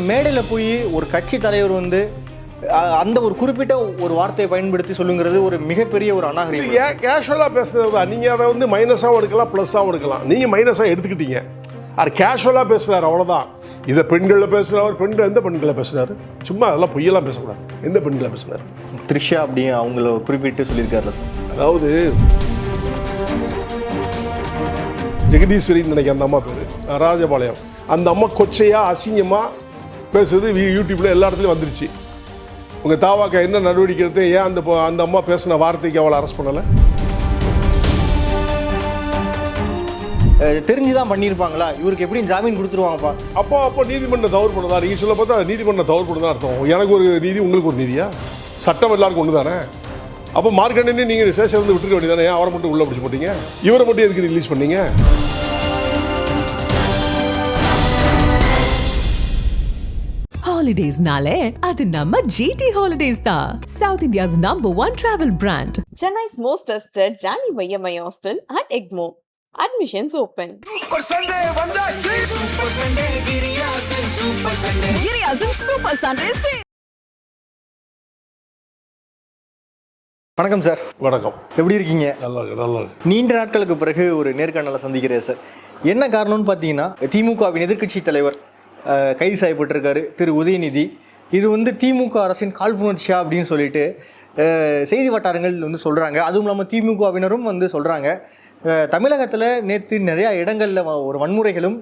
மேடையில் போய் ஒரு கட்சி தலைவர் வந்து அந்த ஒரு குறிப்பிட்ட ஒரு வார்த்தையை பயன்படுத்தி சொல்லுங்கிறது ஒரு மிகப்பெரிய ஒரு அநாகரிகம். கேஷுவலாக பேசுறது தான். நீங்கள் அதை வந்து மைனஸாகவும் எடுக்கலாம், ப்ளஸ்ஸாகவும் எடுக்கலாம். நீங்கள் மைனஸாக எடுத்துக்கிட்டீங்க. அது கேஷுவலாக பேசுகிறார், அவ்வளோதான். இதை பெண்களில் பேசுகிறவர், பெண்கள் எந்த பெண்களை பேசுகிறாரு? சும்மா அதெல்லாம் பொய்யெல்லாம் பேசக்கூடாது. எந்த பெண்களை பேசுகிறார்? த்ரிஷா அப்படி அவங்கள குறிப்பிட்டு சொல்லியிருக்காருல சார். அதாவது ஜெகதீஸ்வரின்னு நினைக்க அந்த அம்மா பேர், ராஜபாளையம். அந்த அம்மா கொச்சையாக அசிங்கமாக பேசுறது யூடியூப்பில் எல்லா இடத்துலையும் வந்துருச்சு. உங்கள் தாவாக்கா என்ன நடவடிக்கை எடுத்து ஏன் அந்த அம்மா பேசின வார்த்தைக்கு அவளை அரெஸ்ட் பண்ணலை? தெரிஞ்சுதான் பண்ணியிருப்பாங்களா? இவருக்கு எப்படியும் ஜாமீன் கொடுத்துருவாங்கப்பா. அப்போ நீதிமன்றம் தவறு பண்ணதா? நீங்கள் சொல்ல பார்த்தா நீதிமன்றம் தவறு பண்ணதான் அர்த்தம். எனக்கு ஒரு நீதி, உங்களுக்கு ஒரு நீதியா? சட்டம் எல்லாருக்கும் ஒன்று தானே. அப்போ மார்க்கண்டனே நீங்கள் ஸ்டேஷன் வந்து விட்டுருக்க வேண்டியதானே? ஏன் அவரை மட்டும் உள்ளே பிடிச்சி போட்டீங்க? இவரை மட்டும் எதுக்கு ரிலீஸ் பண்ணீங்க? Holidays nale adu namma GT Holidays da, South India's #1 travel brand. Chennai's most trusted Rani Vayyamai Hostel at Egmore. Admissions open. Super Sunday vandachi, Super Sunday Giriyasin, Super Sunday Giriyasin Super Sunday sale. வணக்கம் sir. வணக்கம். எப்படி இருக்கீங்க? நல்லா இருக்கு, நல்லா இருக்கு. நீண்ட நாட்களுக்கு பிறகு ஒரு நேர்காணலை சந்திக்கிறேன் சார். என்ன காரணம்னு பார்த்தீங்கன்னா, திமுகவின் எதிர்க்கட்சி தலைவர் கைது செய்யப்பட்டிருக்காரு, திரு உதயநிதி. இது வந்து திமுக அரசின் காழ்ப்புணர்ச்சியா அப்படின்னு சொல்லிட்டு செய்தி வட்டாரங்கள் வந்து சொல்கிறாங்க. அதுவும் இல்லாமல் திமுகவினரும் வந்து சொல்கிறாங்க. தமிழகத்தில் நேற்று நிறையா இடங்களில் ஒரு வன்முறைகளும்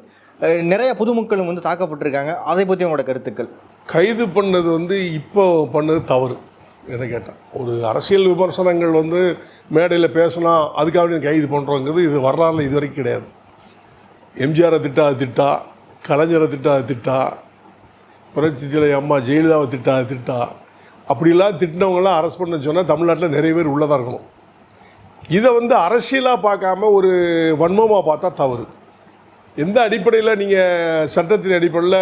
நிறைய பொதுமக்களும் வந்து தாக்கப்பட்டிருக்காங்க. அதை பற்றி உங்களோட கருத்துக்கள்? கைது பண்ணது வந்து இப்போ பண்ணது தவறு என்ன கேட்டால். ஒரு அரசியல் விமர்சனங்கள் வந்து மேடையில் பேசினா அதுக்காக கைது பண்ணுறோங்கிறது இது வரலாறுல இது வரைக்கும் கிடையாது. எம்ஜிஆரை திட்டா, கலைஞரை திட்டா, புரட்சி தலைவி அம்மா ஜெயலலிதாவை திட்டா, அப்படிலாம் திட்டினவங்களாம் அரெஸ்ட் பண்ண சொன்னால் தமிழ்நாட்டில் நிறைய பேர் உள்ளதாக இருக்கணும். இதை வந்து அரசியலாக பார்க்காம ஒரு வன்மமாக பார்த்தா தவறு. எந்த அடிப்படையில் நீங்கள் சட்டத்தின் அடிப்படையில்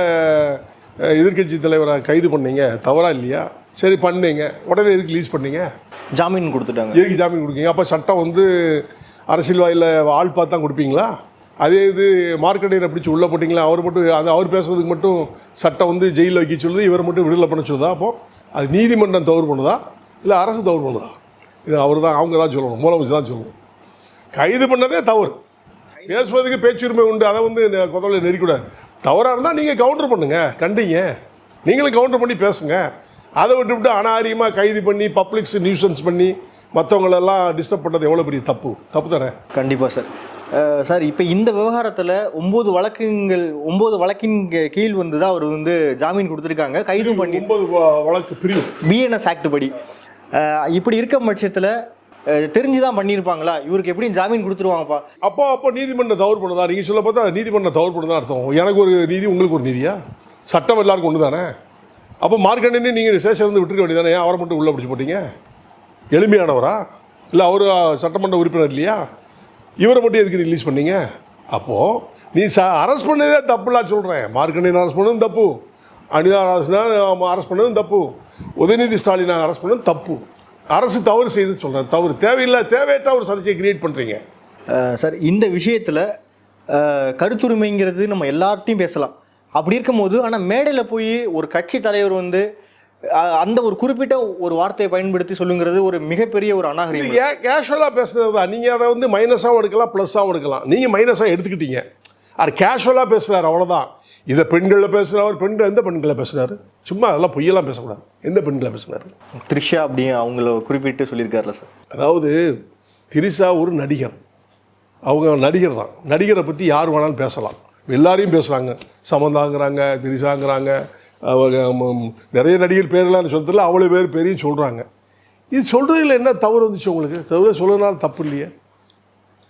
எதிர்க்கட்சி தலைவரை கைது பண்ணீங்க? தவறாக இல்லையா? சரி பண்ணீங்க, உடனே எதுக்கு ரிலீஸ் பண்ணீங்க? ஜாமீன் கொடுத்துட்டாங்க. எதுக்கு ஜாமீன் கொடுக்கீங்க? அப்போ சட்டம் வந்து அரசியல் வாயில் ஆள் பார்த்து தான் கொடுப்பீங்களா? அதே இது மார்க்கெட்டையரை பிடிச்சி உள்ளே போட்டிங்களா? அவர் மட்டும் அவர் பேசுறதுக்கு மட்டும் சட்டம் வந்து ஜெயிலில் வைக்க சொல்லுது, இவரை மட்டும் விடுதலை பண்ண சொல்லுதா? அப்போது அது நீதிமன்றம் தவறு பண்ணுதா இல்லை அரசு தவறு பண்ணுதா? இது அவர் தான், அவங்க தான் சொல்லணும், முதலமைச்சர் தான் சொல்லணும். கைது பண்ணதே தவறு. பேசுவதுக்கு பேச்சுரிமை உண்டு, அதை வந்து கொதவில் நெறிக்கூடாது. தவறாக இருந்தால் நீங்கள் கவுண்டர் பண்ணுங்கள், கண்டிங்க, நீங்களும் கவுண்டர் பண்ணி பேசுங்க. அதை விட்டு அனாரியமாக கைது பண்ணி பப்ளிக்ஸ் நியூசன்ஸ் பண்ணி மற்றவங்களெல்லாம் டிஸ்டர்ப் பண்ணது எவ்வளோ பெரிய தப்பு தானே? கண்டிப்பாக சார். சார், இப்போ இந்த விவகாரத்தில் 9 வழக்கின் கீழ் வந்து தான் அவர் வந்து ஜாமீன் கொடுத்துருக்காங்க, கைது பண்ணி. 9 வழக்கு பிரிவு பிஎன்எஸ் ஆக்ட் படி. இப்படி இருக்க பட்சத்தில் தெரிஞ்சுதான் பண்ணியிருப்பாங்களா? இவருக்கு எப்படியும் ஜாமீன் கொடுத்துருவாங்கப்பா. அப்போ நீதிமன்றம் தவறு பண்ணதா? நீங்கள் சொல்ல பார்த்தா நீதிமன்றம் தவறு பண்ணதான் அர்த்தம். எனக்கு ஒரு நீதி, உங்களுக்கு ஒரு நீதியா? சட்டம் எல்லாருக்கும் ஒன்று தானே. அப்போ மார்க்கண்டனே நீங்கள் ஸ்டேஷன் வந்து விட்டுருக்க வேண்டியதானே? ஏன் அவரை மட்டும் உள்ளே பிடிச்சி போட்டீங்க? எளிமையானவரா? இல்லை அவர் சட்டமன்ற உறுப்பினர் இல்லையா? இவரை மட்டும் எதுக்கு ரிலீஸ் பண்ணீங்க? அப்போது நீ அரெஸ்ட் பண்ணதே தப்புலாம் சொல்கிறேன். மார்க்கண்டேயன் அரெஸ்ட் பண்ணதும் தப்பு, அனிதா அரெஸ்ட் பண்ணதும் தப்பு, உதயநிதி ஸ்டாலின் அரெஸ்ட் பண்ணதும் தப்பு. அரசு தவறு செய்து சொல்கிறேன். தவறு தேவையற்ற ஒரு சர்ச்சையை கிரியேட் பண்ணுறீங்க சார். இந்த விஷயத்தில் கருத்துரிமைங்கிறது நம்ம எல்லார்ட்டையும் பேசலாம். அப்படி இருக்கும்போது ஆனால் மேடையில் போய் ஒரு கட்சி தலைவர் வந்து அந்த ஒரு குறிப்பிட்ட ஒரு வார்த்தையை பயன்படுத்தி சொல்லுங்கிறது ஒரு மிகப்பெரிய ஒரு அநாகரிகம். கேஷுவலாக பேசுறது தான். நீங்கள் அதை வந்து மைனஸாகவும் எடுக்கலாம், ப்ளஸ்ஸாகவும் எடுக்கலாம். நீங்கள் மைனஸாக எடுத்துக்கிட்டீங்க. அது கேஷுவலாக பேசுகிறார், அவ்வளோதான். இதை பெண்களில் பேசுகிறவர், பெண்கள் எந்த பெண்களை பேசுகிறாரு? சும்மா அதெல்லாம் பொய்யெல்லாம் பேசக்கூடாது. எந்த பெண்களை பேசுகிறாரு? த்ரிஷா அப்படி அவங்கள குறிப்பிட்டு சொல்லியிருக்காருல சார். அதாவது திரிஷா ஒரு நடிகர், அவங்க நடிகர் தான். நடிகரை பற்றி யார் வேணாலும் பேசலாம், எல்லாரையும் பேசுகிறாங்க. சமந்தாங்கிறாங்க, திரிஷாங்கிறாங்க, நிறைய நடிகர் பேரெல்லாம் சொல்றதில்ல, அவ்வளோ பேரையும் சொல்கிறாங்க. இது சொல்கிறதுல என்ன தவறு வந்துச்சு உங்களுக்கு? தவறு சொல்கிறதுனால தப்பு இல்லையே.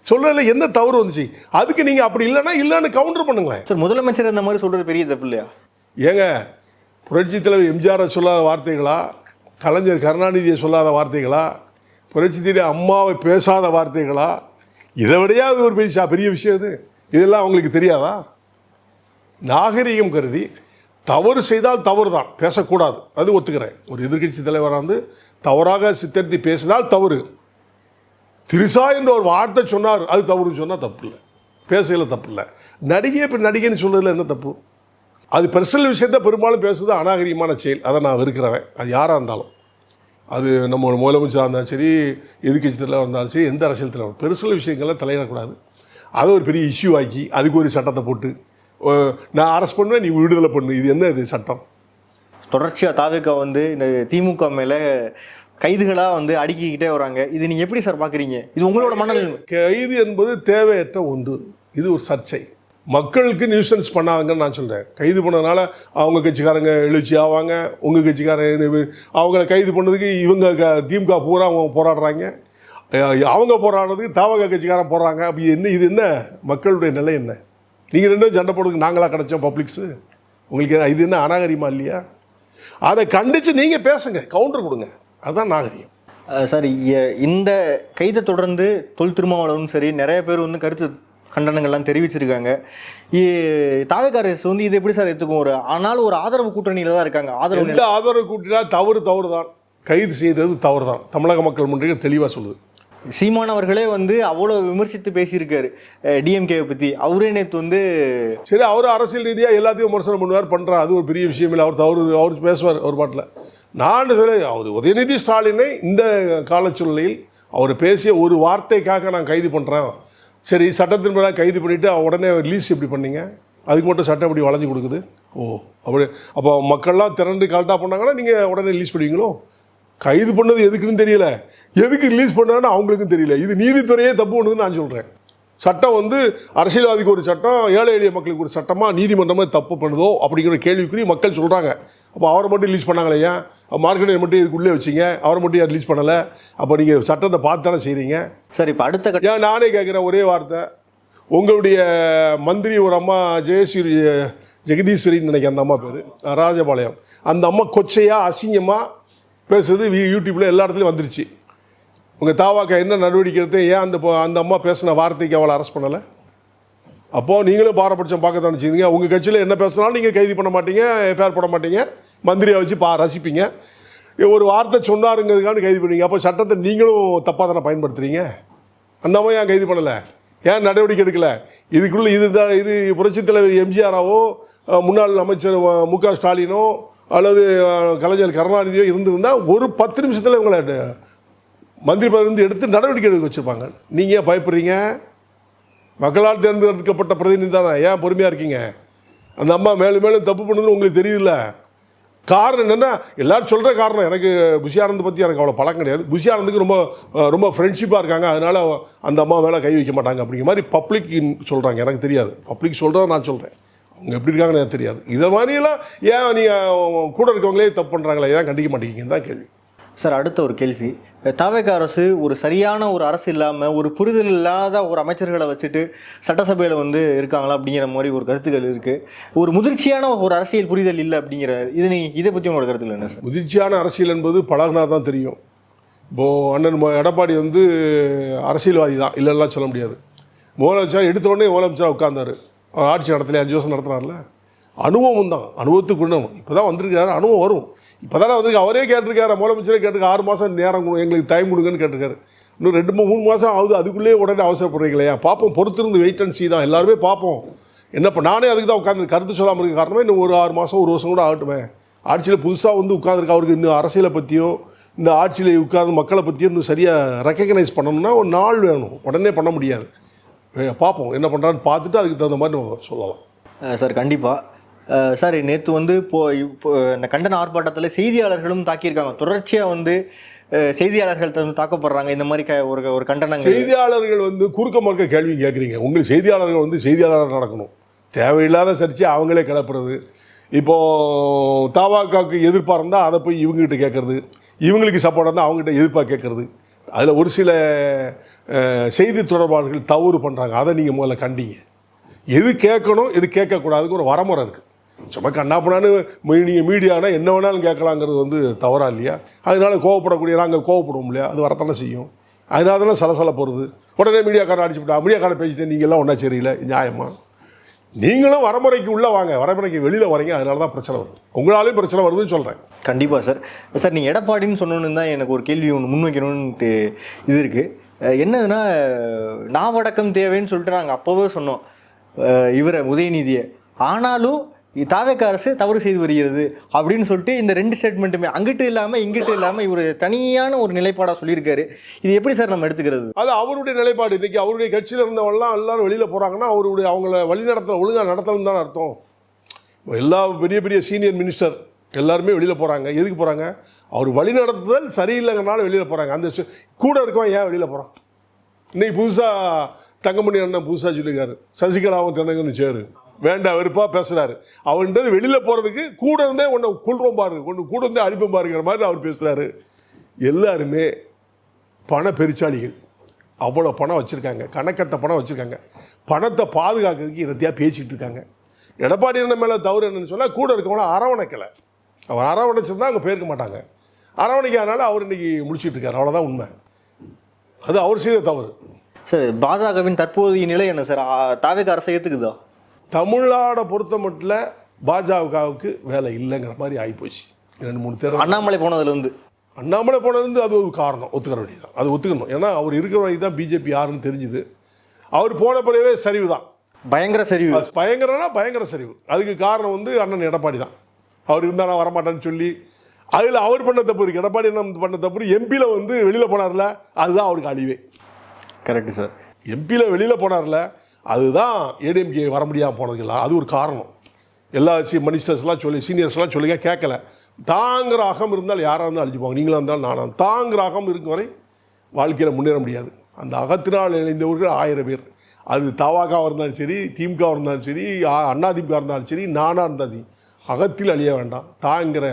சொல்கிறதுல என்ன தவறு வந்துச்சு? அதுக்கு நீங்கள் அப்படி இல்லைன்னு கவுண்டர் பண்ணுங்களேன் சார். முதலமைச்சர் இந்த மாதிரி சொல்கிறது பெரிய தப்பு இல்லையா? ஏங்க, புரட்சி தலைவர் எம்ஜிஆரை சொல்லாத வார்த்தைகளா? கலைஞர் கருணாநிதியை சொல்லாத வார்த்தைகளா? புரட்சி தலைவர் அம்மாவை பேசாத வார்த்தைகளா? இதை விடையா ஒரு பெரிய விஷயம் இது. இதெல்லாம் அவங்களுக்கு தெரியாதா? நாகரிகம் கருதி தவறு செய்தால் தவறு தான், பேசக்கூடாது, அது ஒத்துக்கிறேன். ஒரு எதிர்கட்சி தலைவராக வந்து தவறாக சித்தரித்து பேசினால் தவறு. திரிஷா என்ற ஒரு வார்த்தை சொன்னார், அது தவறுன்னு சொன்னால் தப்பு இல்லை, பேசையில் தப்பு இல்லை. நடிகை இப்போ நடிகைன்னு சொல்றதுல என்ன தப்பு? அது பர்சனல் விஷயத்த பெரும்பாலும் பேசுறது அநாகரிகமான செயல். அதை நான் வெறுக்கிறவன். அது யாராக இருந்தாலும், அது நம்ம முதலமைச்சராக இருந்தாலும் சரி, எதிர்க்கட்சி தலைவராக இருந்தாலும் சரி, எந்த அரசியல் தலைவர் பர்சனல் விஷயங்கள்லாம் தலையிடக்கூடாது. அதை ஒரு பெரிய இஷ்யூ ஆக்கி அதுக்கு ஒரு சட்டத்தை போட்டு நான் அரெஸ்ட் பண்ணுவேன், நீ விடுதலை பண்ணு, இது என்ன இது சட்டம்? தொடர்ச்சியாக தாவேகா வந்து இந்த திமுக மேலே கைதுகளாக வந்து அடுக்கிக்கிட்டே வராங்க. இது நீங்கள் எப்படி சார் பார்க்குறீங்க? இது உங்களோட மனநிலை? கைது என்பது தேவையற்ற ஒன்று. இது ஒரு சர்ச்சை. மக்களுக்கு நியூசன்ஸ் பண்ணாங்கன்னு நான் சொல்கிறேன். கைது பண்ணதுனால அவங்க கட்சிக்காரங்க எழுச்சி ஆவாங்க, உங்கள் கட்சிக்காரங்க அவங்கள கைது பண்ணதுக்கு இவங்க திமுக பூரா அவங்க போராடுறாங்க, அவங்க போராடுறதுக்கு தாவக கட்சிக்காரன் போடுறாங்க. அப்போ இது என்ன மக்களுடைய நிலை என்ன? நீங்கள் ரெண்டும் சண்டை போடுறதுக்கு நாங்களாக கிடச்சோம் பப்ளிக்ஸு? உங்களுக்கு இது என்ன அநாகரிகமா இல்லையா? அதை கண்டித்து நீங்கள் பேசுங்க, கவுண்டர் கொடுங்க, அதுதான் நாகரிகம். சார், இந்த கைதை தொடர்ந்து தொல் திருமாவளவனும் சரி நிறைய பேர் வந்து கருத்து கண்டனங்கள்லாம் தெரிவிச்சிருக்காங்க. தாவேகா அரசு வந்து இது எப்படி சார் எடுத்துக்கும்? ஆனாலும் ஒரு ஆதரவு கூட்டணியில் தான் இருக்காங்க. ஆதரவு கூட்டினா தவறு தான். கைது செய்தது தவறு தான். தமிழக மக்கள் முன்னேற்றம் தெளிவாக சொல்லுது. சீமானவர்களே வந்து அவ்வளோ விமர்சித்து பேசியிருக்காரு டிஎம்கேவை பற்றி. அவரே நேற்று வந்து சரி, அவர் அரசியல் ரீதியாக எல்லாத்தையும் விமர்சனம் பண்ணுவார், பண்ணுறார், அது ஒரு பெரிய விஷயம் இல்லை. அவர் பேசுவார் ஒரு பாட்டில். நான் சொல்ல, அவர் உதயநிதி ஸ்டாலினை இந்த காலச்சூழ்நிலையில் அவர் பேசிய ஒரு வார்த்தைக்காக நான் கைது பண்ணுறேன். சரி, சட்டத்தின் மேலே கைது பண்ணிவிட்டு உடனே ரிலீஸ் எப்படி பண்ணீங்க? அதுக்கு மட்டும் சட்டம் எப்படி வளைஞ்சு கொடுக்குது? அப்படி அப்போ மக்கள்லாம் திரண்டு கலெக்டாக பண்ணாங்கன்னா நீங்கள் உடனே ரிலீஸ் பண்ணுவீங்களோ? கைது பண்ணது எதுக்குன்னு தெரியல, எதுக்கு ரிலீஸ் பண்ணான்னு அவங்களுக்கும் தெரியல. இது நீதித்துறையே தப்பு பண்ணுதுன்னு நான் சொல்கிறேன். சட்டம் வந்து அரசியல்வாதிக்கு ஒரு சட்டம், ஏழை எளிய மக்களுக்கு ஒரு சட்டமாக நீதிமன்றமாக தப்பு பண்ணுதோ அப்படிங்கிற கேள்விக்குறி மக்கள் சொல்கிறாங்க. அப்போ அவரை மட்டும் ரிலீஸ் பண்ணாங்களே, ஏன் மார்க்கெட்டை மட்டும் இதுக்குள்ளே வச்சிங்க, அவரை மட்டும் யார் ரிலீஸ் பண்ணலை? அப்போ நீங்கள் சட்டத்தை பார்த்து தானே செய்கிறீங்க. சார், இப்போ அடுத்த ஏன் நானே கேட்குறேன் ஒரே வார்த்தை, உங்களுடைய மந்திரி ஒரு அம்மா ஜெகதீஸ்வரின்னு நினைக்கிறேன் அந்த அம்மா பேர், ராஜபாளையம், அந்த அம்மா கொச்சையாக அசிங்கமாக பேசுறது யூடியூப்பில் எல்லா இடத்துலையும் வந்துருச்சு. உங்கள் தாவாக்கா என்ன நடவடிக்கை எடுத்து ஏன் அந்த அம்மா பேசின வார்த்தைக்கு அவளை அரெஸ்ட் பண்ணலை? அப்போது நீங்களும் பாரபட்சம் பார்க்க தானே செய்யுங்க. உங்கள் கட்சியில் என்ன பேசினாலும் நீங்கள் கைது பண்ண மாட்டீங்க, எஃப்ஐஆர் போட மாட்டீங்க, மந்திரியை வச்சு ரசிப்பீங்க. ஒரு வார்த்தை சொன்னாருங்கிறதுக்காக கைது பண்ணுவீங்க. அப்போ சட்டத்தை நீங்களும் தப்பாக தானே பயன்படுத்துகிறீங்க. அந்த அம்மா ஏன் கைது பண்ணலை? ஏன் நடவடிக்கை எடுக்கலை? இதுக்குள்ளே இது புரட்சித் தலைவர் எம்ஜிஆராவோ முன்னாள் அமைச்சர் மு.க. ஸ்டாலினோ அல்லது கலைஞர் கருணாநிதியோ இருந்திருந்தால் ஒரு 10 நிமிஷத்தில் இவங்களை மந்திரி பதவியிலிருந்து எடுத்து நடவடிக்கை எடுக்க வச்சுருப்பாங்க. நீங்கள் ஏன் பயப்படுறீங்க? மக்களால் தேர்ந்தெடுக்கப்பட்ட பிரதிநிதி தான், ஏன் பொறுமையாக இருக்கீங்க? அந்த அம்மா மேலும் மேலும் தப்பு பண்ணுதுன்னு உங்களுக்கு தெரியுதுல்ல. காரணம் என்னென்னா, எல்லோரும் சொல்கிற காரணம், எனக்கு புஷி ஆனந்த் பற்றி எனக்கு அவ்வளோ பழக்கம் கிடையாது. புஷி ஆனந்துக்கு ரொம்ப ரொம்ப ஃப்ரெண்ட்ஷிப்பாக இருக்காங்க, அதனால் அந்த அம்மா மேலே கை வைக்க மாட்டாங்க அப்படிங்கிற மாதிரி பப்ளிக் சொல்கிறாங்க. எனக்கு தெரியாது, பப்ளிக் சொல்கிறத நான் சொல்கிறேன். அவங்க எப்படி இருக்காங்கன்னு எனக்கு தெரியாது. இதை மாதிரியெல்லாம் ஏன் நீங்கள் கூட இருக்கவங்களே தப்பு பண்ணுறாங்களே, ஏன் கண்டிக்க மாட்டேங்கிங்கன்னு தான் கேள்வி. சார், அடுத்த ஒரு கேள்வி, தாவேகா அரசு ஒரு சரியான ஒரு அரசு இல்லாமல் ஒரு புரிதல் இல்லாத ஒரு அமைச்சர்களை வச்சுட்டு சட்டசபையில் வந்து இருக்காங்களா அப்படிங்கிற மாதிரி ஒரு கருத்துக்கள் இருக்குது. ஒரு முதிர்ச்சியான ஒரு அரசியல் புரிதல் இல்லை அப்படிங்கிற இதை பற்றி உங்களோட கருத்துக்கள் என்ன சார்? முதிர்ச்சியான அரசியல் என்பது பழகினா தான் தெரியும். இப்போது அண்ணன் எடப்பாடி வந்து அரசியல்வாதி தான், இல்லைலாம் சொல்ல முடியாது. முதலமைச்சர் எடுத்தோடனே முதலமைச்சராக உட்கார்ந்தார், ஆட்சி நடத்தலை, 5 வருஷம் நடத்துனார்ல. அனுபவம் தான், அனுபவத்துக்கு குணம். இப்போ தான் வந்திருக்காரு, அனுபவம் வரும். இப்போ தானே வந்திருக்கு. அவரே கேட்டிருக்காரு, முதலமைச்சரே கேட்டிருக்காரு, 6 மாதம் நேரம் எங்களுக்கு டைம் கொடுங்கன்னு கேட்டிருக்காரு. இன்னும் 2-3 மாதம் ஆகுது, அதுக்குள்ளேயே உடனே அவசரப்படுறீங்களே. பார்ப்போம், பொறுத்திருந்து வெயிட் அண்ட் சீ தான், எல்லாருமே பார்ப்போம். என்னப்போ நானே அதுக்கு தான் உட்காந்து கருத்து சொல்லாமல் இருக்க காரணமே, இன்னும் ஒரு 6 மாதம் 1 வருஷம் கூட ஆகட்டுமே. ஆட்சியில் புதுசாக வந்து உட்காந்துருக்கு, அவருக்கு இன்னும் அரசியலை பற்றியோ இந்த ஆட்சியில் உட்கார்ந்து மக்களை பற்றியோ இன்னும் சரியாக ரெக்கக்னைஸ் பண்ணணும்னா ஒரு நாள் வேணும், உடனே பண்ண முடியாது. பார்ப்போம் என்ன பண்ணுறான்னு பார்த்துட்டு அதுக்கு தகுந்த மாதிரி நம்ம சொல்லலாம். சார், கண்டிப்பாக. சார், நேற்று வந்து இப்போ இந்த கண்டன ஆர்ப்பாட்டத்தில் செய்தியாளர்களும் தாக்கியிருக்காங்க. தொடர்ச்சியாக வந்து செய்தியாளர்கள் தாக்கப்படுறாங்க. இந்த மாதிரி ஒரு கண்டனங்கள். செய்தியாளர்கள் வந்து குறுக்க மறுக்க கேள்வி கேட்குறீங்க. உங்களுக்கு செய்தியாளர்கள் வந்து செய்தியாளராக நடக்கணும். தேவையில்லாத சர்ச்சை அவங்களே கிளப்புறது. இப்போது தாவாக்காவுக்கு எதிர்ப்பாக இருந்தால் அதை போய் இவங்ககிட்ட கேட்குறது, இவங்களுக்கு சப்போர்ட்டாக இருந்தால் அவங்ககிட்ட எதிர்ப்பாக கேட்குறது. அதில் ஒரு சில செய்தி தொடர்பாளர்கள் தவறு பண்ணுறாங்க. அதை நீங்கள் முதல்ல கண்டிங்க. எது கேட்கணும் எது கேட்கக்கூடாதுக்கு ஒரு வரமுறை இருக்குது. சும்மா கண்ணாப்பண்ணான்னு நீங்கள் மீடியானா என்ன வேணாலும் கேட்கலாங்கிறது வந்து தவறா இல்லையா? அதனால கோவப்படக்கூடிய நாங்கள் கோவப்படுவோம் இல்லையா? அது வரத்தானே செய்யும். அதனால தானே சலசலை போகிறது. உடனே மீடியாக்காரன் அடிச்சுவிட்டா, மீடியாக்காரன் பேசிட்டு நீங்கள்லாம் ஒன்றா சரியில்லை, நியாயமா? நீங்களும் வரமுறைக்கு உள்ளே வாங்க, வரமுறைக்கு வெளியில் வரீங்க. அதனால தான் பிரச்சனை வருது, உங்களாலேயும் பிரச்சனை வருதுன்னு சொல்கிறேன். கண்டிப்பாக சார். சார், நீங்கள் எடப்பாடின்னு சொன்னோன்னு தான் எனக்கு ஒரு கேள்வி ஒன்று முன்வைக்கணும்ன்ட்டு இது இருக்குது. என்னதுன்னா, நாவடக்கம் தேவைன்னு சொல்லிட்டு நாங்கள் அப்போவே சொன்னோம் இவரை உதயநிதியை. ஆனாலும் தாவேக்கா அரசு தவறு செய்து வருகிறது அப்படின்னு சொல்லிட்டு இந்த 2 ஸ்டேட்மெண்ட்டுமே அங்கிட்டு இல்லாமல் இங்கிட்டு இல்லாமல் இவர் தனியான ஒரு நிலைப்பாடாக சொல்லியிருக்காரு. இது எப்படி சார் நம்ம எடுத்துக்கிறது? அது அவருடைய நிலைப்பாடு. இன்னைக்கு அவருடைய கட்சியில் இருந்தவங்கலாம் எல்லாரும் வெளியில் போகிறாங்கன்னா அவருடைய அவங்கள வழிநடத்தல ஒழுங்காக நடத்தணும் தான் அர்த்தம். எல்லா பெரிய பெரிய சீனியர் மினிஸ்டர் எல்லாருமே வெளியில் போகிறாங்க. எதுக்கு போகிறாங்க? அவர் வழிநடத்துதல் சரியில்லைங்கிறனால வெளியில் போகிறாங்க. அந்த கூட இருக்கவன் ஏன் வெளியில் போகிறான்? இன்னைக்கு புதுசாக தங்கமணி அண்ணன் புதுசாக சொல்லியிருக்காரு, சசிகலாவும் தினகரனும் சேரு வேண்டாம் வெறுப்பாக பேசுகிறாரு. அவன்றது வெளியில் போகிறதுக்கு கூட இருந்தே ஒன்று கொள்றோம் பாரு, ஒன்று கூட இருந்தே அழிப்போம் பாருங்கிற மாதிரி அவர் பேசுகிறாரு. எல்லாருமே பண பெருச்சாளிகள். அவ்வளோ பணம் வச்சுருக்காங்க, கணக்கத்தை பணம் வச்சுருக்காங்க. பணத்தை பாதுகாக்கிறதுக்கு இறத்தியாக பேசிக்கிட்டு இருக்காங்க. எடப்பாடி என்ன மேலே தவறு என்னன்னு சொன்னால் கூட இருக்கவங்கள அரவணைக்கலை. அவர் அரவணைச்சிருந்தா அவங்க போயிருக்க மாட்டாங்க. அரவணைக்காதனால அவர் இன்றைக்கி முடிச்சுட்டு இருக்காரு. அவ்வளோதான் உண்மை. அது அவர் செய்த தவறு. சார் பாஜகவின் தற்போதைய நிலை என்ன சார்? தாவேக்கா அரசை ஏற்றுக்குதா? தமிழ்நாடை பொறுத்த மட்டும் பாஜகவுக்கு வேலை இல்லைங்கிற மாதிரி ஆகிப்போச்சு. 2-3 தேர்தல் அண்ணாமலை போனதுலேருந்து அது ஒரு காரணம். ஒத்துக்கிற வேண்டியதான், அது ஒத்துக்கணும். ஏன்னா அவர் இருக்கிற வரைக்கும் தான் பிஜேபி யாருன்னு தெரிஞ்சுது. அவர் போன பிறவே சரிவு தான், பயங்கர சரிவு. பயங்கர சரிவு. அதுக்கு காரணம் வந்து அண்ணன் எடப்பாடி தான். அவர் இருந்தால் நான் வரமாட்டேன்னு சொல்லி அதில் அவர் பண்ண தப்பு இருக்குது. எடப்பாடி என்ன பண்ண தப்பு, எம்பியில் வந்து வெளியில் போனார்ல, அதுதான் அவருக்கு அழிவே. Correct sir. எம்பியில் வெளியில் போனார்ல, அதுதான் ஏடிஎம்கே வர முடியாமல் போனதுக்கெல்லாம் அது ஒரு காரணம். எல்லா மினிஸ்டர்ஸ்லாம் சொல்லி சீனியர்ஸ்லாம் சொல்லிங்க கேட்கல. தாங்கிற அகம் இருந்தால் யாராக இருந்தாலும் அழிஞ்சுப்பாங்க. நீங்களாக இருந்தாலும் நானும் தாங்கிற அகம் இருக்கும் வரை வாழ்க்கையில் முன்னேற முடியாது. அந்த அகத்தினால் இணைந்தவர்கள் 1000 பேர். அது தவாகாவாக இருந்தாலும் சரி, திமுகவாக இருந்தாலும் சரி, அதிமுக இருந்தாலும் சரி, நானாக இருந்தாலும் அகத்தில் அழிய வேண்டாம். தாங்கிற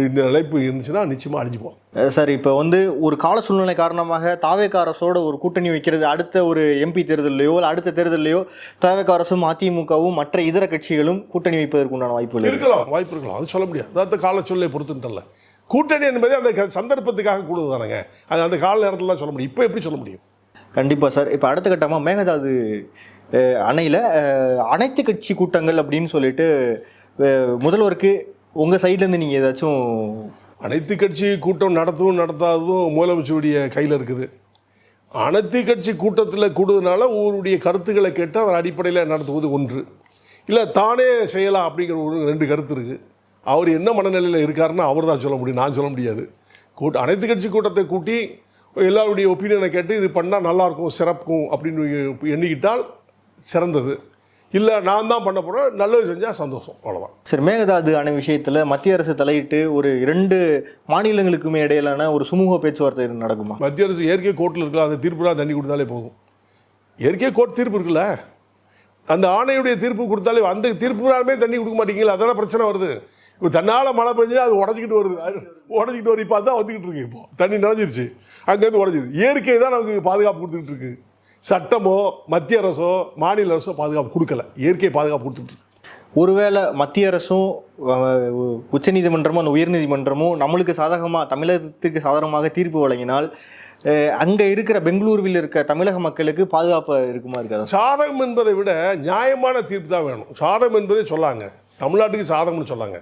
இந்த நிலைப்பு இருந்துச்சுன்னா நிச்சயமாக அழிஞ்சுப்போம். சார் இப்போ வந்து ஒரு கால சூழ்நிலை காரணமாக தாவேக்கா அரசோட ஒரு கூட்டணி வைக்கிறது, அடுத்த ஒரு எம்பி தேர்தலையோ இல்லை அடுத்த தேர்தலையோ தாவேக்கா அரசும் அதிமுகவும் மற்ற இதர கட்சிகளும் கூட்டணி வைப்பதற்குண்டான வாய்ப்பு இருக்கலாம். அது சொல்ல முடியாது. அதாவது கால சூழ்நிலை பொறுத்துட்டல. கூட்டணி என்பதே அந்த சந்தர்ப்பத்துக்காக கூடுது தானேங்க. அது அந்த கால நேரத்தில் சொல்ல முடியும். இப்போ எப்படி சொல்ல முடியும்? கண்டிப்பாக சார். இப்போ அடுத்த கட்டமாக மேகதாது அணையில் அனைத்து கட்சி கூட்டங்கள் அப்படின்னு சொல்லிட்டு முதல்வருக்கு உங்கள் சைட்லேருந்து நீங்கள் ஏதாச்சும்? அனைத்து கட்சி கூட்டம் நடத்தவும் நடத்தாததும் முதலமைச்சருடைய கையில் இருக்குது. அனைத்து கட்சி கூட்டத்தில் கூடுறதுனால ஊருடைய கருத்துக்களை கேட்டு அதன் அடிப்படையில் நடத்துவது ஒன்று, இல்லை தானே செய்யலாம் அப்படிங்கிற ஒரு 2 கருத்து இருக்குது. அவர் என்ன மனநிலையில் இருக்காருன்னு அவர் தான் சொல்ல முடியும், நான் சொல்ல முடியாது. அனைத்து கட்சி கூட்டத்தை கூட்டி எல்லாருடைய ஒப்பீனியனை கேட்டு இது பண்ணால் நல்லாயிருக்கும் சிறப்புக்கும் அப்படின்னு எண்ணிக்கிட்டால் சிறந்தது. இல்லை நான் தான் பண்ண போகிறேன், நல்லது செஞ்சால் சந்தோஷம், அவ்வளோதான். சரி, மேகதாது அணை விஷயத்தில் மத்திய அரசு தலையிட்டு ஒரு 2 மாநிலங்களுக்குமே இடையிலான ஒரு சுமூக பேச்சுவார்த்தை நடக்குமா? மத்திய அரசு இயற்கை கோர்ட்டில் இருக்கலாம், அந்த தீர்ப்பு தான் தண்ணி கொடுத்தாலே போதும். இயற்கை கோர்ட் தீர்ப்பு இருக்குல்ல, அந்த ஆணையுடைய தீர்ப்பு கொடுத்தாலே அந்த தீர்ப்புமே தண்ணி கொடுக்க மாட்டீங்களா? அதெல்லாம் பிரச்சனை வருது. இப்போ தன்னால் மழை பெஞ்சு அது உடஞ்சிக்கிட்டு வருது. இப்போ அதுதான் வந்துக்கிட்டு இருக்கு. இப்போ தண்ணி நினைஞ்சிருச்சு, அங்கேருந்து உடஞ்சிது. இயற்கை தான் நமக்கு பாதுகாப்பு கொடுத்துக்கிட்டு இருக்கு. சட்டமோ மத்திய அரசோ மாநில அரசோ பாதுகாப்பு கொடுக்கல, இயற்கை பாதுகாப்பு கொடுத்துட்டு. ஒருவேளை மத்திய அரசும் உச்சநீதிமன்றமும் அந்த உயர்நீதிமன்றமும் நம்மளுக்கு சாதகமாக, தமிழகத்துக்கு சாதகமாக தீர்ப்பு வழங்கினால் அங்கே இருக்கிற பெங்களூருவில் இருக்க தமிழக மக்களுக்கு பாதுகாப்பு இருக்குமா இருக்காது? சாதகம் என்பதை விட நியாயமான தீர்ப்பு தான் வேணும். சாதகம் என்பதே சொல்லாங்க, தமிழ்நாட்டுக்கு சாதகம்னு சொல்லாங்க.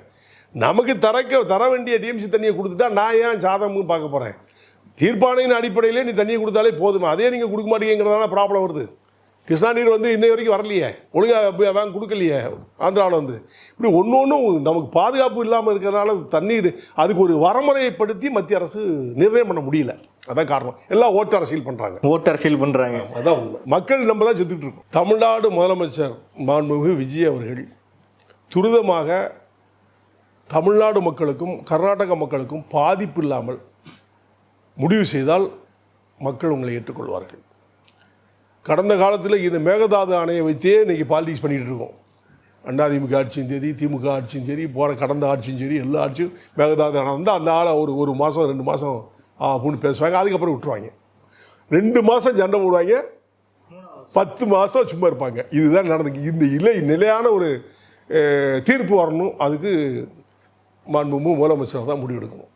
நமக்கு தர வேண்டிய டிஎம்சி தண்ணியை கொடுத்துட்டா நான் ஏன் சாதகம்னு பார்க்க போகிறேன்? தீர்ப்பாணையின் அடிப்படையிலே நீ தண்ணியை கொடுத்தாலே போதுமா? அதே நீங்கள் கொடுக்க மாட்டீங்கிறதால ப்ராப்ளம் வருது. கிருஷ்ணா நீர் வந்து இன்னை வரைக்கும் வரலையே, ஒழுங்காக வாங்க கொடுக்கலையே ஆந்திராவில் வந்து. இப்படி ஒன்றும் நமக்கு பாதுகாப்பு இல்லாமல் இருக்கிறதுனால தண்ணீர் அதுக்கு ஒரு வரமுறைப்படுத்தி மத்திய அரசு நிர்ணயம் பண்ண முடியல. அதான் காரணம். எல்லாம் ஓட்டு அரசியல் பண்ணுறாங்க. அதான் உண்மை. மக்கள் நம்ம தான் செத்துக்கிட்டு இருக்கோம். தமிழ்நாடு முதலமைச்சர் மாண்புமிகு விஜய் அவர்கள் துரிதமாக தமிழ்நாடு மக்களுக்கும் கர்நாடக மக்களுக்கும் பாதிப்பு இல்லாமல் முடிவு செய்தால் மக்கள் உங்களை ஏற்றுக்கொள்வார்கள். கடந்த காலத்தில் இந்த மேகதாது அணையை வைத்தே இன்றைக்கி பாலிடிக்ஸ் பண்ணிகிட்டு இருக்கோம். அதிமுக ஆட்சியும் சரி, திமுக ஆட்சியும் சரி, கடந்த ஆட்சியும் சரி, எல்லா ஆட்சியும் மேகதாது அணை வந்து அந்த ஆளை ஒரு மாதம் 2 மாதம் அப்படின்னு பேசுவாங்க. அதுக்கப்புறம் விட்டுருவாங்க. 2 மாதம் சண்டை போடுவாங்க, 10 மாதம் சும்மா இருப்பாங்க. இதுதான் நடந்து. இந்த நிலையான ஒரு தீர்ப்பு வரணும். அதுக்கு மாண்புமிகு முதலமைச்சர் தான் முடிவெடுக்கணும்.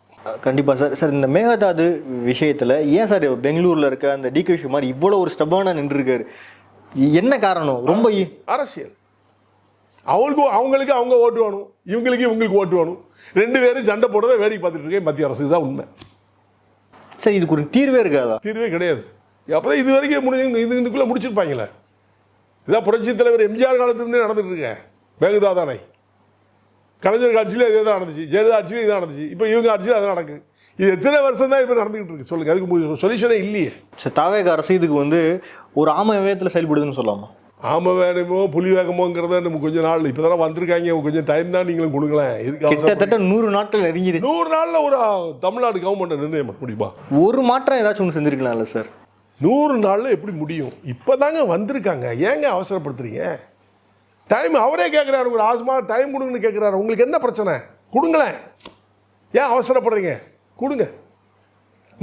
கண்டிப்பாக சார். சார், இந்த மேகதாது விஷயத்தில் ஏன் சார் பெங்களூரில் இருக்க அந்த டிகே சிவகுமார் இவ்வளோ ஒரு ஸ்டெப்பான நின்றுருக்காரு? என்ன காரணம்? ரொம்ப அரசியல். அவங்களுக்கு அவங்க ஓட்டு வேணும், இவங்களுக்கு ஓட்டு வேணும். 2 பேரும் சண்டை போடுறதை வேடிக்கை பார்த்துட்டு இருக்கேன் மத்திய அரசு. தான் உண்மை. சார், இதுக்கு ஒரு தீர்வே இருக்காதா? தீர்வே கிடையாது. அப்போ இது வரைக்கும் இதுக்குள்ளே முடிச்சிருப்பாங்களே. இதான் புரட்சி தலைவர் எம்ஜிஆர் காலத்திலிருந்தே நடந்துட்டு இருக்கேன். மேகதாது அணை கலைஞர் ஆட்சியிலும் இதே தான் நடந்துச்சு, ஜெயலலிதா ஆட்சியிலும் இதான் நடந்துச்சு, இப்போ இவங்க ஆட்சியில் அது நடக்குது. இது எத்தனை வருஷம் தான் இப்போ நடந்துகிட்டு இருக்கு சொல்லுங்கள், அதுக்கு சொல்யூஷனே இல்லையே. சார் தாவேக அரசு இதுக்கு வந்து ஒரு ஆம வேகத்தில் செயல்படுதுன்னு சொல்லலாமா? ஆம வேகமோ புலி வேகமோங்கிறத நம்ம கொஞ்சம் நாள் இப்போ தானே வந்திருக்காங்க, கொஞ்சம் டைம் தான் நீங்களும் கொடுங்களேன். இதுக்கு கிட்டத்தட்ட 100 நாட்கள் நெருங்கிடுச்சு. 100 நாளில் ஒரு தமிழ்நாடு கவர்மெண்ட்டை நிர்ணயம் பண்ண முடியுமா? ஒரு மாற்றம் ஏதாச்சும் ஒன்று செஞ்சுருக்கலாம்ல சார்? 100 நாளில் எப்படி முடியும்? இப்போ தாங்க வந்திருக்காங்க, ஏங்க அவசரப்படுத்துறீங்க? டைம் அவரே கேட்குறாரு, ஒரு ஆசமா டைம் கொடுங்கன்னு கேட்குறாரு. உங்களுக்கு என்ன பிரச்சனை? கொடுங்களேன், ஏன் அவசரப்படுறீங்க? கொடுங்க.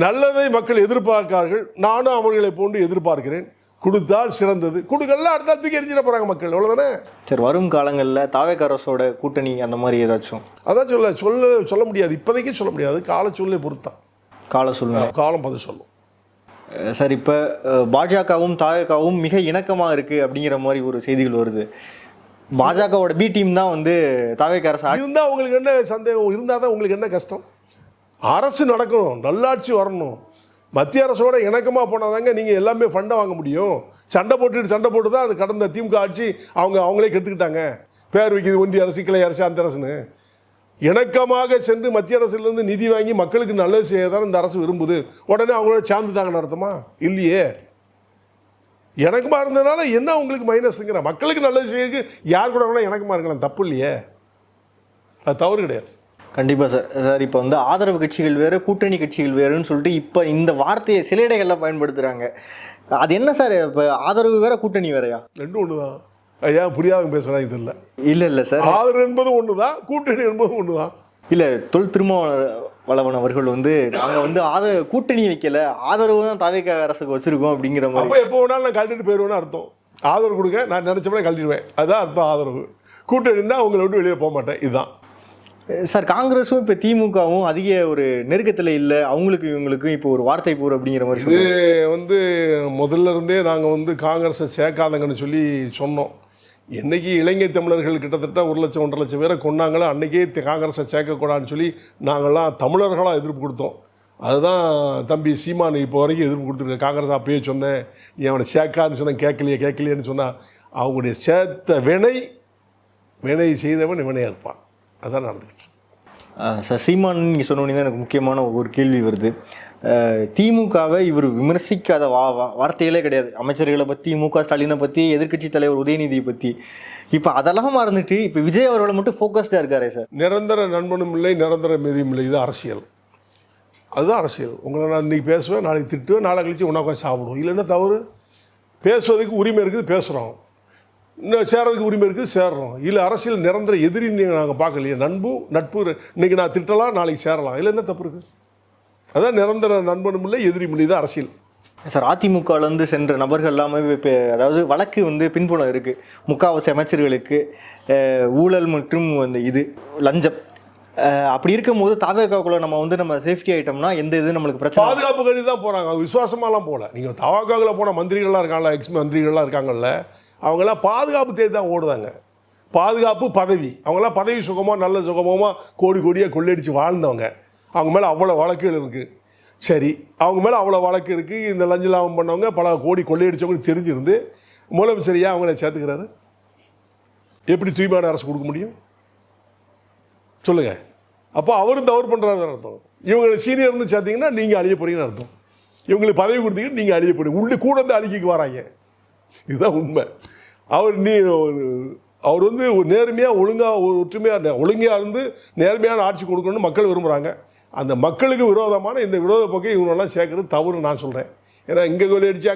நல்லதை மக்கள் எதிர்பார்க்கிறார்கள், நானும் அவர்களை போன்று எதிர்பார்க்கிறேன். கொடுத்தால் சிறந்தது, கொடுக்கல அடுத்த தூக்கி எரிஞ்சிட போகிறாங்க மக்கள், அவ்வளோதானே. சார் வரும் காலங்களில் தாவேக அரசோட கூட்டணி அந்த மாதிரி ஏதாச்சும்? அதான் சொல்ல முடியாது, இப்போதைக்கு சொல்ல முடியாது. கால சூழ்நிலை பொறுத்தான், கால சூழ்நிலை காலம் பதில் சொல்லும். சார் இப்போ பாஜகவும் தாவேகவும் மிக இணக்கமாக இருக்குது அப்படிங்கிற மாதிரி ஒரு செய்திகள் வருது. பாஜகவோட பி டீம் தான் வந்து தாவேக அரசு இருந்தால் உங்களுக்கு என்ன சந்தேகம்? இருந்தால் தான் உங்களுக்கு என்ன கஷ்டம்? அரசு நடக்கணும், நல்லாட்சி வரணும். மத்திய அரசோட இணக்கமாக போனாதாங்க நீங்கள் எல்லாமே ஃபண்டை வாங்க முடியும். சண்டை போட்டு தான் அது கடந்த திமுக ஆட்சி அவங்களே கெடுத்துக்கிட்டாங்க. பேர் வைக்கிது ஒன்றிய அரசு, கிளை அரசு, அந்த அரசுன்னு. இணக்கமாக சென்று மத்திய அரசுலேருந்து நிதி வாங்கி மக்களுக்கு நல்லது செய்ய தான் இந்த அரசு விரும்புது. உடனே அவங்களோட சார்ந்துட்டாங்கன்னு அர்த்தமா? இல்லையே. இணக்கமாக இருந்ததுனால என்ன உங்களுக்கு மைனஸுங்கிற? மக்களுக்கு நல்லது செய்யறதுக்கு யார் கூட வேணால் இணக்கமாக இருக்கலாம், தப்பு இல்லையே, அது தவறு கிடையாது. கண்டிப்பாக சார். சார் இப்போ வந்து ஆதரவு கட்சிகள் வேறு, கூட்டணி கட்சிகள் வேறுன்னு சொல்லிட்டு இப்போ இந்த வார்த்தையை சில இடங்களில் பயன்படுத்துகிறாங்க. அது என்ன சார்? இப்போ ஆதரவு வேற, கூட்டணி வேறையா? ரெண்டும் ஒன்று தான். ஏன் புரியாதவங்க பேசுகிறாங்க தெரியல. இல்லை சார், ஆதரவு என்பது ஒன்று தான், கூட்டணி என்பது ஒன்று தான். இல்லை, தொல் திருமாவளவன் அவர்கள் வந்து நாங்கள் வந்து கூட்டணி வைக்கல, ஆதரவு தான் தாவேக அரசுக்கு வச்சுருக்கோம் அப்படிங்கிற மாதிரி. அப்போ எப்போ வேணாலும் நான் கழட்டிட்டு போயிடுவேன்னு அர்த்தம். ஆதரவு கொடுங்க, நான் நினச்சப்பட கழட்டிடுவேன், அதுதான் அர்த்தம் ஆதரவு. கூட்டணின்னா அவங்கள விட்டு வெளியே போக மாட்டேன், இதுதான். சார் காங்கிரஸும் இப்போ திமுகவும் அதிக ஒரு நெருக்கத்தில் இல்லை, அவங்களுக்கு இவங்களுக்கும் இப்போ ஒரு வார்த்தை போர் அப்படிங்கிற மாதிரி. இது வந்து முதல்ல இருந்தே நாங்கள் வந்து காங்கிரஸை சேர்க்காதங்கன்னு சொல்லி சொன்னோம். என்றைக்கு இளைஞர் தமிழர்கள் கிட்டத்தட்ட 1 லட்சம் 1.5 லட்சம் பேரை கொண்டாங்களோ அன்றைக்கே காங்கிரஸை சேர்க்கக்கூடாதுன்னு சொல்லி நாங்கள்லாம் தமிழர்களாக எதிர்ப்பு கொடுத்தோம். அதுதான் தம்பி சீமான் இப்போ வரைக்கும் எதிர்ப்பு கொடுத்துருக்க. காங்கிரஸ் அப்பயே சொன்னேன், நீ அவனை சேர்க்கான்னு சொன்னேன், கேட்கலையேன்னு சொன்னால் அவங்களுடைய சேர்த்த வினை செய்தவன் இவனே இருப்பான். அதான் நடந்துக்கிட்டு. சார் சீமான் நீங்கள் சொன்னோன்னே எனக்கு முக்கியமான ஒரு கேள்வி வருது. திமுகவை இவர் விமர்சிக்காத வார்த்தைகளே கிடையாது. அமைச்சர்களை பற்றி, ஸ்டாலினை பற்றி, எதிர்க்கட்சி தலைவர் உதயநிதியை பற்றி. இப்போ அதெல்லாம் மறந்துட்டு இப்போ விஜய் அவர்களை மட்டும் ஃபோக்கஸ்டாக இருக்காரே சார். நிரந்தர நண்பனும் இல்லை, நிரந்தர மீதியும் இல்லை, இது அரசியல். அதுதான் அரசியல். உங்களை நான் இன்றைக்கி பேசுவேன், நாளைக்கு திட்டுவேன், நாளை கழிச்சு ஒன்றா உட்காந்து சாப்பிடுவோம். இல்லைன்னா தவறு. பேசுவதுக்கு உரிமை இருக்குது, பேசுகிறோம். இன்னும் சேர்றதுக்கு உரிமை இருக்குது, சேர்றோம். இல்லை அரசியல் நிரந்தர எதிரின்னு நாங்கள் பார்க்கலையே. நட்பு இன்றைக்கி நான் திட்டலாம், நாளைக்கு சேரலாம், இல்லை என்ன தப்பு இருக்குது? அதான் நிரந்தர நண்பனும் இல்லை, எதிரி இல்லை, தான் அரசியல். சார் அதிமுகலேருந்து சென்ற நபர்கள் எல்லாமே இப்போ அதாவது வழக்கு வந்து பின்புலம் இருக்குது. முக்காவாசி அமைச்சர்களுக்கு ஊழல் மற்றும் அந்த லஞ்சம். அப்படி இருக்கும்போது தாவேகாவுக்குள்ள நம்ம சேஃப்டி ஆகிட்டோம்னா எந்த இது நம்மளுக்கு பிரச்சனை? பாதுகாப்பு கருதி தான் போகிறாங்க, அவங்க விசுவாசமாலாம் போகல. நீங்கள் தாவேகாவில் போன மந்திரிகள்லாம் இருக்காங்களா, எக்ஸ் மந்திரிகள்லாம் இருக்காங்கல்ல, அவங்களாம் பாதுகாப்பு தேடி தான் ஓடுதாங்க. பாதுகாப்பு பதவி, அவங்களாம் பதவி சுகமாக நல்ல சுகமாக கோடியாக கொள்ளையடித்து வாழ்ந்தவங்க. அவங்க மேலே அவ்வளோ வழக்குகள் இருக்குது. சரி, அவங்க மேலே அவ்வளோ வழக்கு இருக்குது. இந்த லஞ்ச லாபம் பண்ணவங்க, பல கோடி கொள்ளையடிச்சவங்க தெரிஞ்சிருந்து முதலமைச்சர் அவங்கள சேர்த்துக்கிறாரு. எப்படி தூய்மையான அரசு கொடுக்க முடியும் சொல்லுங்கள்? அப்போ அவரும் தவறு பண்ணுறாருன்னு அர்த்தம். இவங்களை சீனியர்னு சேர்த்திங்கன்னா நீங்கள் அழிய போகிறீங்கன்னு அர்த்தம். இவங்களுக்கு பதவி கொடுத்தீங்கன்னா நீங்கள் அழிய போகிறீங்க. உள்ளே கூட வந்து அழிக்கைக்கு வராங்க. இதுதான் உண்மை. அவர் வந்து ஒரு நேர்மையாக ஒழுங்காக இருந்து நேர்மையான ஆட்சி கொடுக்கணும்னு மக்கள் விரும்புகிறாங்க. அந்த மக்களுக்கு விரோதமான இந்த விரோத போக்கை இவங்களெல்லாம் சேர்க்கறது தவறு நான் சொல்கிறேன். ஏன்னா இங்கே கொள்ளையடிச்சு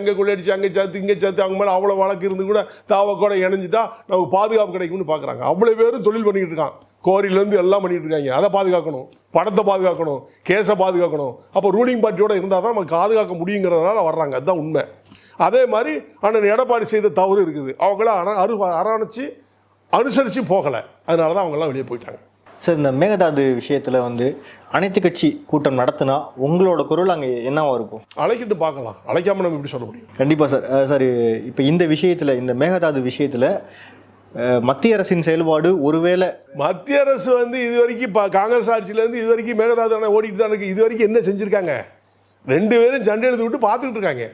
அங்கே சேர்த்து அவங்க மேலே அவ்வளோ வழக்கு இருந்து கூட தாவக்கூட இணைஞ்சிட்டா நமக்கு பாதுகாப்பு கிடைக்கும்னு பார்க்குறாங்க. அவ்வளோ பேரும் தொழில் பண்ணிக்கிட்டு இருக்கான், கோரியிலேருந்து எல்லாம் பண்ணிகிட்டு இருக்காங்க. அதை பாதுகாக்கணும், பணத்தை பாதுகாக்கணும், கேஸை பாதுகாக்கணும். அப்போ ரூலிங் பார்ட்டியோடு இருந்தால் தான் நமக்கு பாதுகாக்க முடியுங்கிறதுனால வர்றாங்க. அதுதான் உண்மை. அதே மாதிரி அண்ணன் எடப்பாடி செய்த தவறு இருக்குது. அவங்கள அனுசரித்து போகலை, அதனால தான் அவங்கெல்லாம் வெளியே போயிட்டாங்க. சார் இந்த மேகதாது விஷயத்தில் வந்து அனைத்து கட்சி கூட்டம் நடத்தினா உங்களோட குரல் அங்கே என்னவா இருக்கும்? அழைக்கிட்டு பார்க்கலாம், அழைக்காமல் நம்ம எப்படி சொல்ல முடியும்? கண்டிப்பாக சார். சார் இப்போ இந்த விஷயத்தில், இந்த மேகதாது விஷயத்தில் மத்திய அரசின் செயல்பாடு, ஒருவேளை மத்திய அரசு வந்து இது வரைக்கும் காங்கிரஸ் ஆட்சியிலேருந்து இது வரைக்கும் மேகதாது அணை ஓடிட்டு தான் இருக்குது. இது வரைக்கும் என்ன செஞ்சுருக்காங்க? 2 பேரும் சண்டை எழுதி விட்டு பார்த்துக்கிட்டு இருக்காங்க.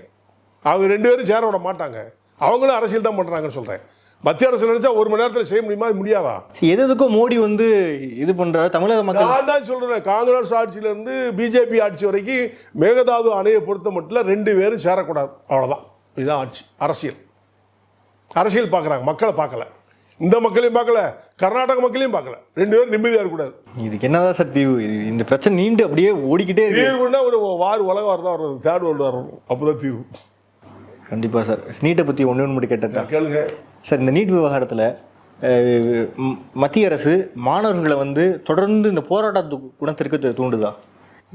அவங்க 2 பேரும் சேர விட மாட்டாங்க. அவங்களும் அரசியல் தான் பண்ணுறாங்கன்னு சொல்கிறேன். மத்திய அரசு நினைச்சா 1 மணி நேரத்தில் செய்ய முடியுமா? முடியாதா? எதுக்கும் மோடி வந்து இது பண்றாரு தமிழக மக்கள். நான் தான் சொல்றேன், காங்கிரஸ் ஆட்சியிலேருந்து பிஜேபி ஆட்சி வரைக்கும் மேகதாது அணையை பொறுத்த மட்டும் 2 பேரும் சேரக்கூடாது, அவ்வளோதான். இதுதான் ஆட்சி. அரசியல் பார்க்குறாங்க, மக்களை பார்க்கல. இந்த மக்களையும் பார்க்கல, கர்நாடக மக்களையும் பார்க்கல. 2 பேரும் நிம்மதியாக இருக்கக்கூடாது. இதுக்கு என்னதான் சார் தீர்வு? இந்த பிரச்சனை நீண்டு அப்படியே ஓடிக்கிட்டே இருக்கு. தீர்வுன்னா ஒரு உலக வாரம் தான் வரும், 3rd வேர்ல்டு வார் வரும், அப்போதான் தீர்வு. கண்டிப்பாக சார். நீட்டை பற்றி ஒன்று மட்டும் கேட்டேன் கேளுங்க சார். இந்த நீட் விவகாரத்தில் மத்திய அரசு மாணவர்களை வந்து தொடர்ந்து இந்த போராட்ட குணத்திற்கு தூண்டுதா?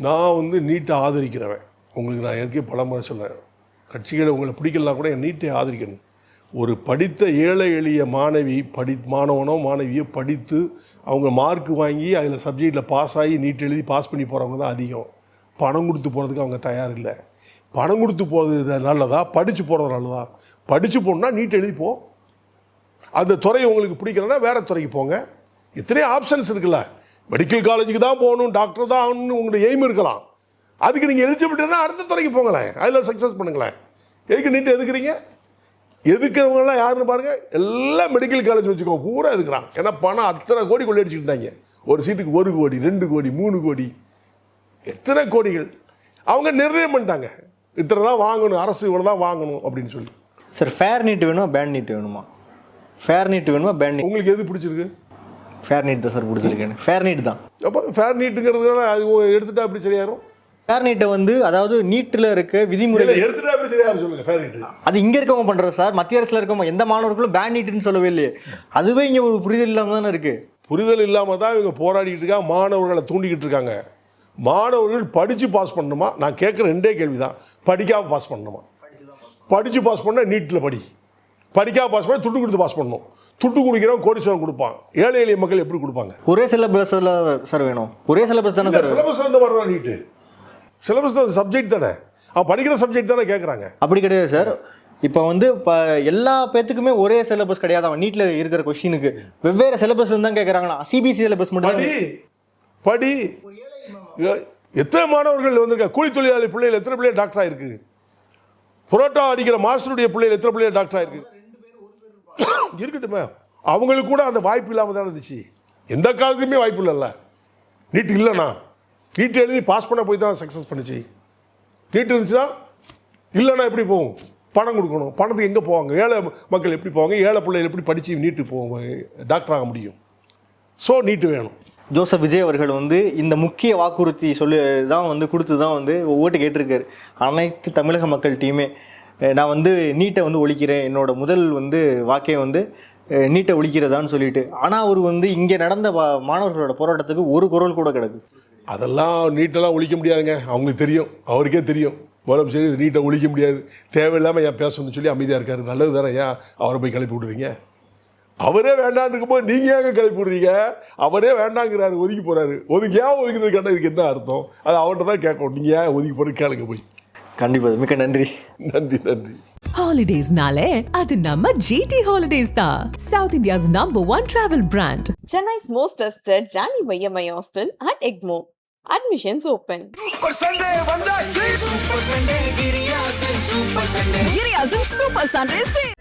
நான் வந்து நீட்டை ஆதரிக்கிறவன். உங்களுக்கு நான் ஏற்கனவே பல முறை சொன்னேன், கட்சிகளை உங்களை பிடிக்கலாம் கூட என் நீட்டை ஆதரிக்கணும். ஒரு படித்த ஏழை எளிய மாணவனோ மாணவியோ படித்து அவங்க மார்க் வாங்கி அதில் சப்ஜெக்டில் பாஸ் ஆகி நீட் எழுதி பாஸ் பண்ணி போகிறவங்க தான் அதிகம். பணம் கொடுத்து போகிறதுக்கு அவங்க தயார் இல்லை. பணம் கொடுத்து போகிறது நல்லதா, படித்து போகிறது நல்லதா? படித்து போகணுன்னா நீட் எழுதி போ. அந்த துறை உங்களுக்கு பிடிக்கலன்னா வேறு துறைக்கு போங்க. எத்தனையோ ஆப்ஷன்ஸ் இருக்குல்ல. மெடிக்கல் காலேஜுக்கு தான் போகணும், டாக்டர் தான் ஆகணும்னு உங்களுடைய எய்ம் இருக்கலாம். அதுக்கு நீங்கள் எலிஜிபிலிட்டினா அடுத்த துறைக்கு போங்களேன், அதில் சக்ஸஸ் பண்ணுங்களேன். எதுக்கு நீட் எதுக்குறீங்க? எதுக்குறவங்கலாம் யாருன்னு பாருங்கள், எல்லாம் மெடிக்கல் காலேஜ் வச்சுக்கோ பூரா எதுக்குறான். ஏன்னா பணம் அத்தனை கோடி கொள்ளையடிச்சுக்கிட்டாங்க. ஒரு சீட்டுக்கு 1 கோடி 2 கோடி 3 கோடி எத்தனை கோடிகள் அவங்க நிர்ணயம் பண்ணிட்டாங்க. இத்தனை தான் வாங்கணும், அரசு இவ்வளோ தான் வாங்கணும் அப்படின்னு சொல்லி. சார் ஃபேர் நீட் வேணுமா பேன் நீட் வேணுமா? ஃபேர் நீட் வேணுமா பேன் நீட்? உங்களுக்கு எது பிடிச்சிருக்கு? ஃபேர் நீட் தான் சார் பிடிச்சிருக்கு. ஃபேர் நீட் தான். அப்போ ஃபேர் நீட்டுங்கிறதுனால அது எடுத்துட்டா அப்படி சரியாயிரும். ஃபேர் நீட்டை வந்து அதாவது நீட்டில் இருக்க விதிமுறைகள் எடுத்துட்டா அப்படி சரியாயிரும் சொல்லுங்க. ஃபேர் நீட் அது இங்கே இருக்கவங்க பண்ணுறது சார். மத்திய அரசில் இருக்கவங்க எந்த மாணவர்களும் பேன் நீட்டுன்னு சொல்லவே இல்லையே. அதுவே இங்கே ஒரு புரிதல் இல்லாமல் தானே இருக்குது. புரிதல் இல்லாமல் தான் இவங்க போராடிக்கிட்டு இருக்காங்க, மாணவர்களை தூண்டிக்கிட்டு இருக்காங்க. மாணவர்கள் படித்து பாஸ் பண்ணணுமா? நான் கேட்குற 2 கேள்வி தான். படிக்காமல் பாஸ் பண்ணணுமா? படித்து பாஸ் பண்ணால் நீட்டில் படிக்காமல் பாஸ் பண்ணால் துட்டு கொடுத்து பாஸ் பண்ணணும். துட்டு குடிக்கிறவங்க கோடீஸ்வரன் கொடுப்பான். ஏழை எளிய மக்கள் எப்படி கொடுப்பாங்க? ஒரே சிலபஸில் சார் வேணும். ஒரே சிலபஸ் தானே சார். சிலபஸ் வந்து வரதான் நீட்டு சிலபஸ் தான், சப்ஜெக்ட் தானே. அவன் படிக்கிற சப்ஜெக்ட் தானே கேட்குறாங்க. அப்படி கிடையாது சார். இப்போ வந்து இப்போ எல்லா பேத்துக்குமே ஒரே சிலபஸ் கிடையாது. அவன் நீட்டில் இருக்கிற கொஸ்டினுக்கு வெவ்வேறு சிலபஸ் தான் கேட்குறாங்களா? சிபிஎஸ்சி சிலபஸ் மட்டும் படி. எத்தனை மாணவர்கள் வந்திருக்கா? கூலி தொழிலாளி பிள்ளைகள் எத்தனை பிள்ளைகள் டாக்டர் ஆயிருக்கு? புரோட்டா அடிக்கிற மாஸ்டருடைய பிள்ளைகள் எத்தனை பிள்ளைகள் டாக்டர் ஆயிருக்கு? இருக்கட்டுமே, அவங்களுக்கு கூட அந்த வாய்ப்பு இல்லாமல் தான் இருந்துச்சு. எந்த காலத்துலையுமே வாய்ப்பு இல்லைல்ல. நீட் இல்லைண்ணா, நீட் எழுதி பாஸ் பண்ண போய் தான் சக்ஸஸ் பண்ணுச்சு. நீட் இருந்துச்சுன்னா இல்லைன்னா எப்படி போகும்? பணம் கொடுக்கணும். பணத்துக்கு எங்கே போவாங்க? ஏழை மக்கள் எப்படி போவாங்க? ஏழை பிள்ளைகள் எப்படி படித்து நீட்டு போவாங்க, டாக்டர் ஆக முடியும்? ஸோ நீட்டு வேணும். ஜோசப் விஜய் அவர்கள் வந்து இந்த முக்கிய வாக்குறுதி தான் வந்து கொடுத்து தான் வந்து ஓட்டு கேட்டிருக்காரு. அனைத்து தமிழக மக்கள்கிட்டையுமே நான் வந்து நீட்டை வந்து ஒழிக்கிறேன், என்னோட முதல் வந்து வாக்கே வந்து நீட்டை ஒழிக்கிறதான்னு சொல்லிட்டு. ஆனால் அவர் வந்து இங்கே நடந்த மாணவர்களோட போராட்டத்துக்கு ஒரு குரல் கூட கிடக்கு. அதெல்லாம் நீட்டெல்லாம் ஒழிக்க முடியாதுங்க. அவங்களுக்கு தெரியும், அவருக்கே தெரியும். முதல்ல சரி நீட்டை ஒழிக்க முடியாது, தேவையில்லாமல் ஏன் பேசணும்னு சொல்லி அமைதியாக இருக்காரு. நல்லது தானே, ஏன் அவரை போய் கிளப்பி விட்றீங்க? அவரே வேண்டான்னு இருக்கும்போது நீங்கள் ஏங்க கிளப்பி விட்றீங்க? அவரே வேண்டாங்கிறாரு, ஒதுக்கி போகிறாரு. ஏன் ஒதுக்கிறது கேட்டால் இதுக்கு என்ன அர்த்தம்? அது அவர்கிட்ட தான் கேட்கணும். நீங்கள் ஏன் ஒதுக்கி போகிற கேளுங்க போய். கண்டிப்பாக. மிக்க நன்றி. நன்றி. Holidays-nale அது நம்ம GT Holidays தான். South India's #1 travel brand. Chennai's most trusted Rani Vayyamai Hostel at Egmore. Admissions open. Super Sunday வந்தாச்சு. Super Sunday Giriya's Super Sunday. Giriya's Super Sunday sale.